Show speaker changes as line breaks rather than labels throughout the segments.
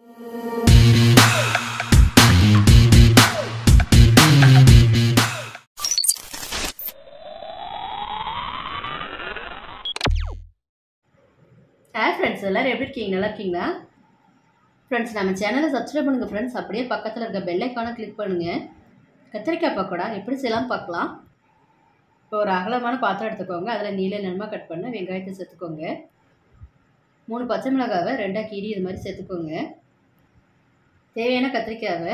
Hi friends, எல்லாரும் எப்படி இருக்கீங்க? நல்லா இருக்கீங்களா? Friends, நம்ம சேனலை சப்ஸ்கிரைப் பண்ணுங்க friends. அப்படியே பக்கத்துல இருக்க பெல் ஐகானை கிளிக் பண்ணுங்க. கத்திரிக்காய் பக்கோடா எப்படி செய்யலாம் பார்க்கலாம். இப்போ ஒரு அகலமான பாத்திரம் எடுத்துக்கோங்க. அதில் நீல நிறமா கட் பண்ண வெங்காயத்தை சேர்த்துக்கோங்க. 3 பச்சை மிளகாவை 2 கீரி இது மாதிரி சேர்த்துக்கோங்க. தேவையான கத்திரிக்காயை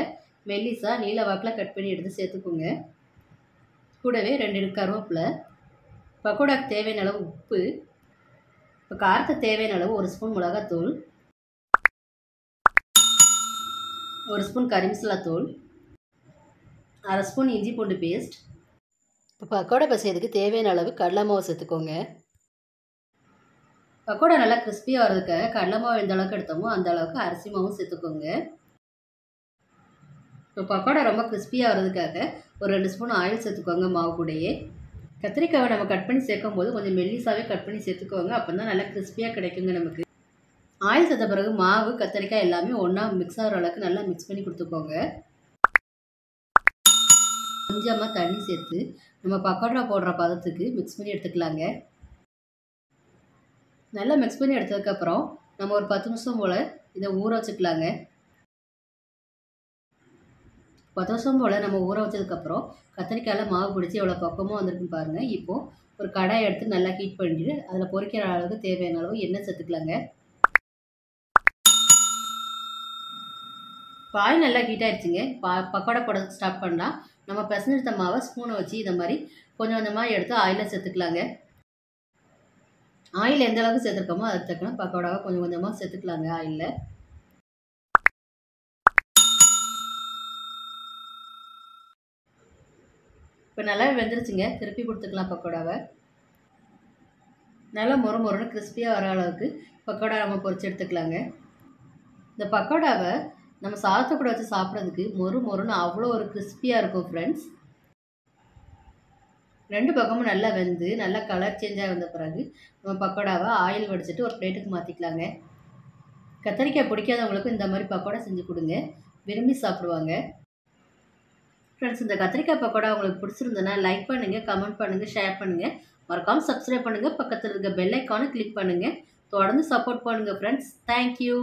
மெல்லிசா நீல வாக்கில் கட் பண்ணி எடுத்து சேர்த்துக்கோங்க. கூடவே 2 கருவேப்பிலை, பக்கோடாக்கு தேவையான அளவு உப்பு, இப்போ காரத்துக்கு தேவையான அளவு 1 ஸ்பூன் மிளகாத்தூள், 1 ஸ்பூன் கறி மசாலா தூள், 1/2 ஸ்பூன் இஞ்சி பூண்டு பேஸ்ட். இப்போ பக்கோடா பசையதுக்கு தேவையான அளவு கடலை மாவு சேர்த்துக்கோங்க. பக்கோடா நல்லா கிறிஸ்பியாக வர்றதுக்காக கடலை மாவு எந்த அளவுக்கு எடுத்தோமோ அந்த அளவுக்கு அரிசி மாவும் சேர்த்துக்கோங்க. இப்போ பக்கோடா ரொம்ப கிறிஸ்பியாக வர்றதுக்காக ஒரு 2 ஸ்பூன் ஆயில் சேர்த்துக்கோங்க மாவு கூடயே. கத்திரிக்காவை நம்ம கட் பண்ணி சேர்க்கும் போது கொஞ்சம் மெல்லிசாவே கட் பண்ணி சேர்த்துக்கோங்க. அப்போ தான் நல்லா கிறிஸ்பியாக கிடைக்குங்க நமக்கு. ஆயில் சேர்த்த பிறகு மாவு கத்திரிக்காய் எல்லாமே ஒன்றா மிக்ஸ் ஆகிற அளவுக்கு நல்லா மிக்ஸ் பண்ணி கொடுத்துக்கோங்க. கொஞ்சமாக தண்ணி சேர்த்து நம்ம பக்கோடா போடுற பதத்துக்கு மிக்ஸ் பண்ணி எடுத்துக்கலாங்க. நல்லா மிக்ஸ் பண்ணி எடுத்ததுக்கப்புறம் நம்ம ஒரு 10 நிமிஷம் போல் இதை ஊற வச்சுக்கலாங்க. 10 நிமிஷம் போல் நம்ம ஊற வச்சதுக்கப்புறம் கத்திரிக்காயில் மாவு பிடிச்சி எவ்வளோ பக்கமாக வந்திருக்குன்னு பாருங்கள். இப்போது ஒரு கடாயை எடுத்து நல்லா ஹீட் பண்ணிட்டு அதில் பொரிக்கிற அளவுக்கு தேவையான அளவு எண்ணெய் சேர்த்துக்கலாங்க. ஆயில் நல்லா ஹீட் ஆகிடுச்சிங்க. பக்கோடா போட ஸ்டார்ட் பண்ணலாம். நம்ம பிசைஞ்செடுத்த மாவை ஸ்பூனை வச்சு இதை மாதிரி கொஞ்சம் கொஞ்சமாக எடுத்து ஆயிலில் சேர்த்துக்கலாங்க. ஆயில் எந்த அளவுக்கு சேர்த்துருக்கோமோ அதுக்கு தக்கன பக்கோடாவை கொஞ்சம் கொஞ்சமாக சேர்த்துக்கலாங்க ஆயிலில். இப்போ நல்லா வெந்துருச்சுங்க. திருப்பி கொடுத்துக்கலாம் பக்கோடாவை. நல்லா மொறுன்னு கிறிஸ்பியாக வர அளவுக்கு பக்கோடா நம்ம பொரிச்சு எடுத்துக்கலாங்க. இந்த பக்கோடாவை நம்ம சாதத்தை கூட வச்சு சாப்பிட்றதுக்கு மொறுன்னு அவ்வளோ ஒரு கிறிஸ்பியாக இருக்கும் ஃப்ரெண்ட்ஸ். 2 பக்கமும் நல்லா வெந்து நல்லா கலர் சேஞ்சாக வந்த பிறகு நம்ம பக்கோடாவை ஆயில் வடிச்சிட்டு ஒரு பிளேட்டுக்கு மாற்றிக்கலாங்க. கத்திரிக்காய் பிடிக்காதவங்களுக்கும் இந்த மாதிரி பக்கோடா செஞ்சு கொடுங்க, விரும்பி சாப்பிடுவாங்க. ஃப்ரெண்ட்ஸ், இந்த கத்திரிக்காய் பக்கோடா உங்களுக்கு பிடிச்சிருந்ததுன்னா லைக் பண்ணுங்கள், கமெண்ட் பண்ணுங்கள், ஷேர் பண்ணுங்கள். மறக்காமல் சப்ஸ்கிரைப் பண்ணுங்கள். பக்கத்தில் இருக்க பெல் ஐக்கானை கிளிக் பண்ணுங்கள். தொடர்ந்து சப்போர்ட் பண்ணுங்கள் ஃப்ரெண்ட்ஸ். தேங்க்யூ.